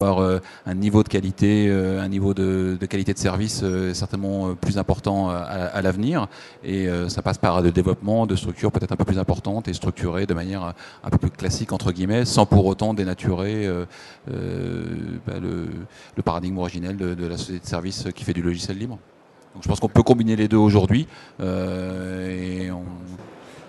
avoir un niveau de qualité, un niveau de qualité de service certainement plus important à l'avenir. Et ça passe par de développement de structures peut-être un peu plus importantes et structurées de manière un peu plus classique, entre guillemets, sans pour autant dénaturer le paradigme originel de la société de service qui fait du logiciel libre. Donc je pense qu'on peut combiner les deux aujourd'hui. Et on...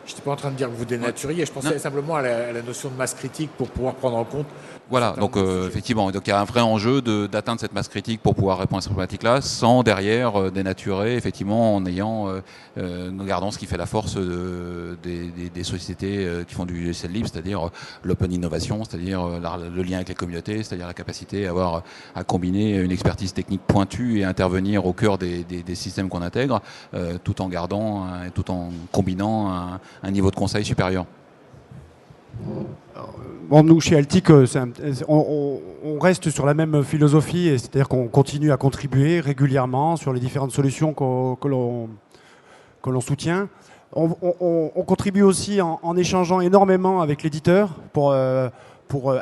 Je n'étais pas en train de dire que vous dénaturiez, je pensais simplement à la notion de masse critique pour pouvoir prendre en compte. Voilà, donc effectivement, donc il y a un vrai enjeu d'atteindre cette masse critique pour pouvoir répondre à cette problématique-là, sans derrière dénaturer, effectivement, en gardant ce qui fait la force des sociétés qui font du logiciel libre, c'est-à-dire l'open innovation, c'est-à-dire le lien avec les communautés, c'est-à-dire la capacité à combiner une expertise technique pointue et intervenir au cœur des systèmes qu'on intègre, tout en gardant, tout en combinant un niveau de conseil supérieur. Bon, nous, chez Altic, on reste sur la même philosophie, c'est-à-dire qu'on continue à contribuer régulièrement sur les différentes solutions que l'on soutient. On contribue aussi en échangeant énormément avec l'éditeur pour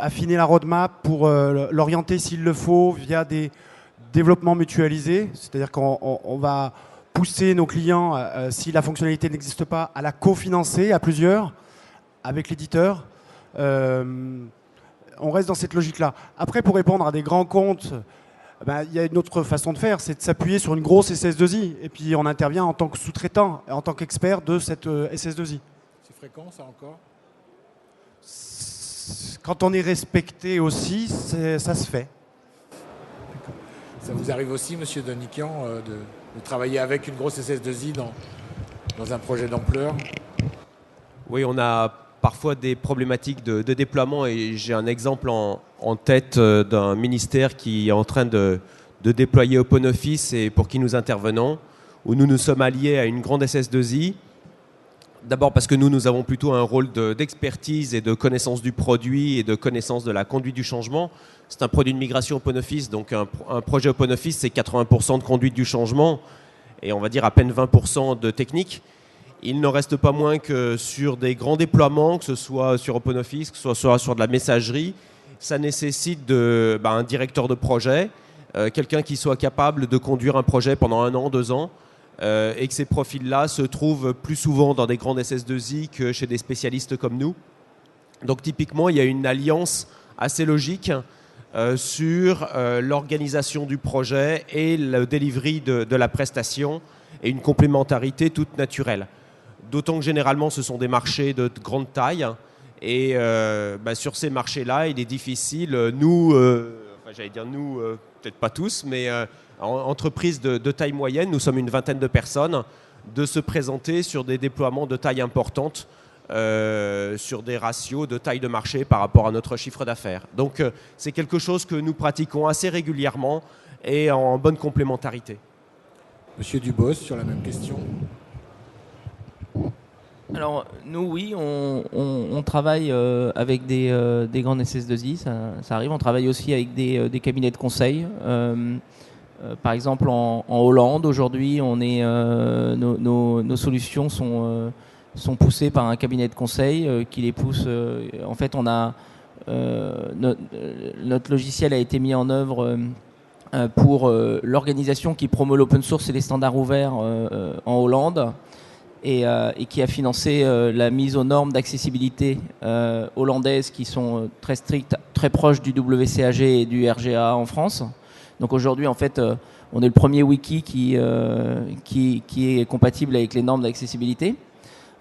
affiner la roadmap, pour l'orienter s'il le faut via des développements mutualisés, c'est-à-dire qu'on va pousser nos clients, si la fonctionnalité n'existe pas, à la cofinancer à plusieurs avec l'éditeur. On reste dans cette logique-là. Après, pour répondre à des grands comptes, il y a une autre façon de faire, c'est de s'appuyer sur une grosse SS2I. Et puis on intervient en tant que sous-traitant, en tant qu'expert de cette SS2I. C'est fréquent, ça, encore ? Quand on est respecté aussi, ça se fait. Ça vous arrive aussi, monsieur Donikian, de travailler avec une grosse SS2I dans un projet d'ampleur ? Oui, on a parfois des problématiques de déploiement et j'ai un exemple en tête d'un ministère qui est en train de déployer OpenOffice et pour qui nous intervenons, où nous nous sommes alliés à une grande SS2I. D'abord parce que nous avons plutôt un rôle d'expertise et de connaissance du produit et de connaissance de la conduite du changement. C'est un produit de migration OpenOffice, donc un projet OpenOffice, c'est 80% de conduite du changement et on va dire à peine 20% de technique. Il n'en reste pas moins que sur des grands déploiements, que ce soit sur OpenOffice, que ce soit sur de la messagerie, ça nécessite un directeur de projet, quelqu'un qui soit capable de conduire un projet pendant 1 an, 2 ans, et que ces profils-là se trouvent plus souvent dans des grandes SS2I que chez des spécialistes comme nous. Donc typiquement, il y a une alliance assez logique sur l'organisation du projet et le delivery de la prestation et une complémentarité toute naturelle. D'autant que généralement, ce sont des marchés de grande taille. Et sur ces marchés-là, il est difficile, peut-être pas tous, mais entreprises de taille moyenne, nous sommes une vingtaine de personnes, de se présenter sur des déploiements de taille importante, sur des ratios de taille de marché par rapport à notre chiffre d'affaires. Donc, c'est quelque chose que nous pratiquons assez régulièrement et en bonne complémentarité. Monsieur Dubos, sur la même question. Alors, nous, oui, on travaille avec des grandes SS2I, ça arrive. On travaille aussi avec des cabinets de conseil. Par exemple, en Hollande, aujourd'hui, nos solutions sont poussées par un cabinet de conseil qui les pousse. En fait, notre logiciel a été mis en œuvre pour l'organisation qui promeut l'open source et les standards ouverts en Hollande. Et qui a financé la mise aux normes d'accessibilité hollandaises qui sont très strictes, très proches du WCAG et du RGA en France. Donc aujourd'hui, en fait, on est le premier wiki qui est compatible avec les normes d'accessibilité.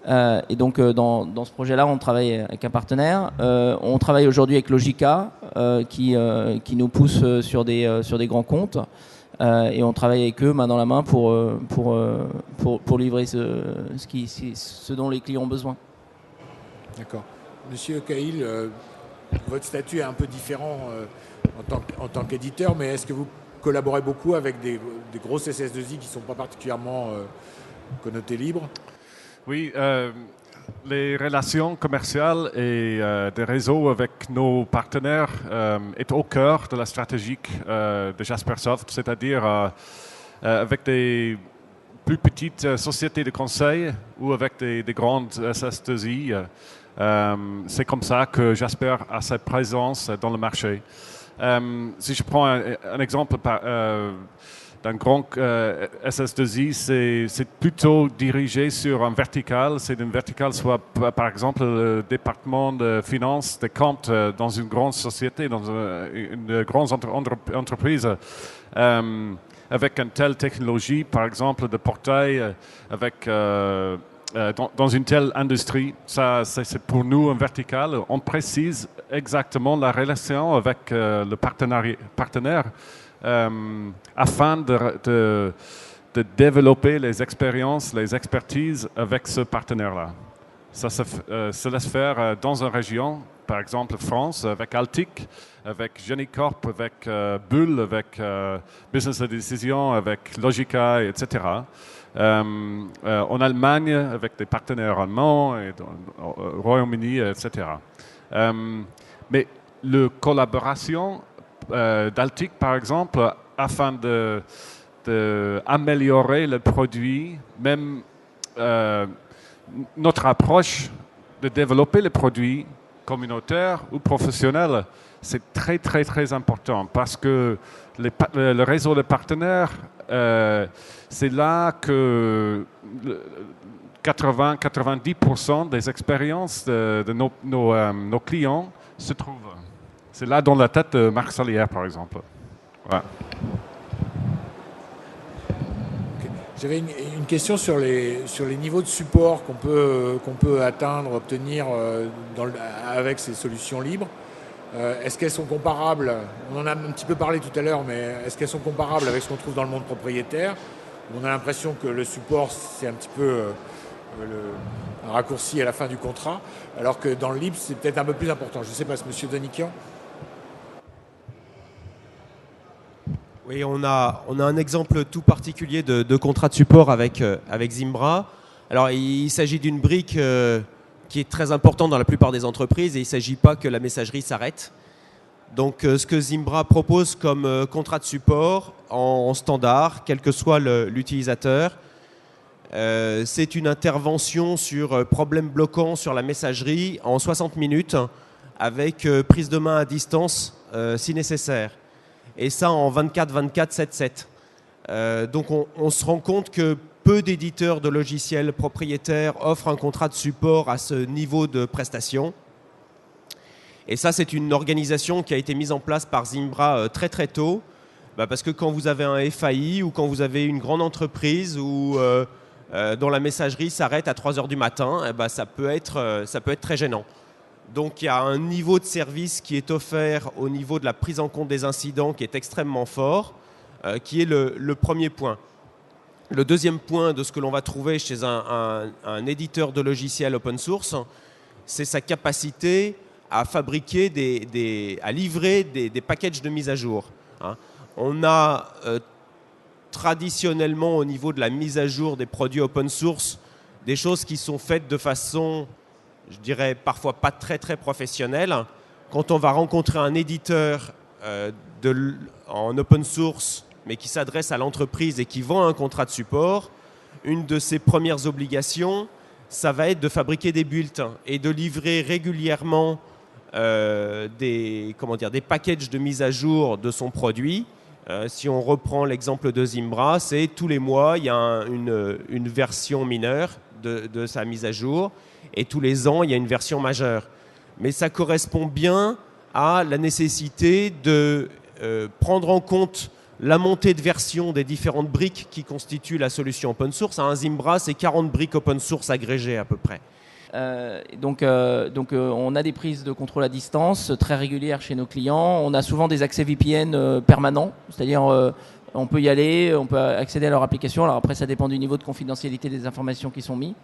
Et donc, dans ce projet-là, on travaille avec un partenaire. On travaille aujourd'hui avec Logica, qui nous pousse sur des grands comptes. Et on travaille avec eux main dans la main pour livrer ce dont les clients ont besoin. D'accord. Monsieur Cahill, votre statut est un peu différent en tant qu'éditeur, mais est-ce que vous collaborez beaucoup avec des grosses SS2I qui ne sont pas particulièrement connotées libres ? Oui, les relations commerciales et des réseaux avec nos partenaires est au cœur de la stratégie de Jaspersoft, c'est-à-dire avec des plus petites sociétés de conseil ou avec des grandes SS2I. C'est comme ça que Jasper a sa présence dans le marché. Si je prends un exemple d'un grand SS2I, c'est plutôt dirigé sur un vertical. C'est une verticale, soit par exemple le département de finances, des comptes dans une grande société, dans une grande entreprise, avec une telle technologie, par exemple de portail, avec dans une telle industrie. Ça, c'est pour nous un vertical. On précise exactement la relation avec le partenaire afin de développer les expériences, les expertises avec ce partenaire-là. Ça se laisse faire dans une région, par exemple France, avec Altic, avec Genicorp, avec Bull, avec Business Decision, avec Logica, etc. En Allemagne, avec des partenaires allemands, et au Royaume-Uni, etc. Mais la collaboration d'Altic, par exemple, afin d'améliorer le produit, même notre approche de développer le produit communautaire ou professionnel, c'est très, très, très important parce que le réseau de partenaires, c'est là que 80-90% des expériences de nos clients se trouvent. C'est là dans la tête de Marc Salière, par exemple. Ouais. J'avais une question sur les niveaux de support qu'on peut atteindre, obtenir avec ces solutions libres. Est-ce qu'elles sont comparables? On en a un petit peu parlé tout à l'heure, mais est-ce qu'elles sont comparables avec ce qu'on trouve dans le monde propriétaire? On a l'impression que le support, c'est un petit peu un raccourci à la fin du contrat, alors que dans le libre, c'est peut-être un peu plus important. Je ne sais pas, M. Donikian. Oui, on a un exemple tout particulier de contrat de support avec Zimbra. Alors, il s'agit d'une brique qui est très importante dans la plupart des entreprises et il ne s'agit pas que la messagerie s'arrête. Donc, ce que Zimbra propose comme contrat de support en standard, quel que soit l'utilisateur, c'est une intervention sur problème bloquant sur la messagerie en 60 minutes avec prise de main à distance si nécessaire. Et ça en 24/24/7/7. Donc on se rend compte que peu d'éditeurs de logiciels propriétaires offrent un contrat de support à ce niveau de prestation. Et ça, c'est une organisation qui a été mise en place par Zimbra très très tôt, parce que quand vous avez un FAI ou quand vous avez une grande entreprise dont la messagerie s'arrête à 3 heures du matin, ça peut être très gênant. Donc il y a un niveau de service qui est offert au niveau de la prise en compte des incidents qui est extrêmement fort, qui est le premier point. Le deuxième point de ce que l'on va trouver chez un éditeur de logiciels open source, c'est sa capacité à fabriquer à livrer des packages de mise à jour. On a traditionnellement au niveau de la mise à jour des produits open source des choses qui sont faites de façon, je dirais, parfois pas très très professionnelle. Quand on va rencontrer un éditeur en open source, mais qui s'adresse à l'entreprise et qui vend un contrat de support, une de ses premières obligations, ça va être de fabriquer des bulletins et de livrer régulièrement des packages de mise à jour de son produit. Si on reprend l'exemple de Zimbra, c'est tous les mois, il y a une version mineure de sa mise à jour. Et tous les ans, il y a une version majeure. Mais ça correspond bien à la nécessité de prendre en compte la montée de version des différentes briques qui constituent la solution open source. Un Zimbra, c'est 40 briques open source agrégées à peu près. Donc, on a des prises de contrôle à distance très régulières chez nos clients. On a souvent des accès VPN permanents, c'est-à-dire on peut y aller, on peut accéder à leur application. Alors après, ça dépend du niveau de confidentialité des informations qui sont mis.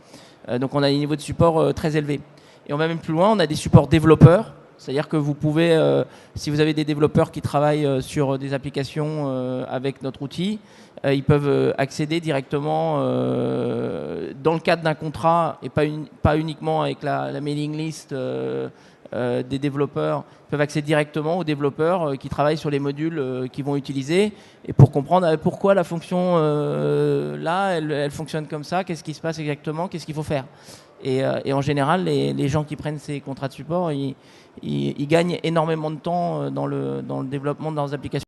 Donc on a des niveaux de support très élevés. Et on va même plus loin, on a des supports développeurs. C'est-à-dire que vous pouvez, si vous avez des développeurs qui travaillent sur des applications avec notre outil, ils peuvent accéder directement dans le cadre d'un contrat et pas uniquement avec la mailing list des développeurs. Ils peuvent accéder directement aux développeurs qui travaillent sur les modules qu'ils vont utiliser et pour comprendre pourquoi la fonction là, elle fonctionne comme ça, qu'est-ce qui se passe exactement, qu'est-ce qu'il faut faire. Et en général, les gens qui prennent ces contrats de support, ils gagnent énormément de temps dans le développement de leurs applications.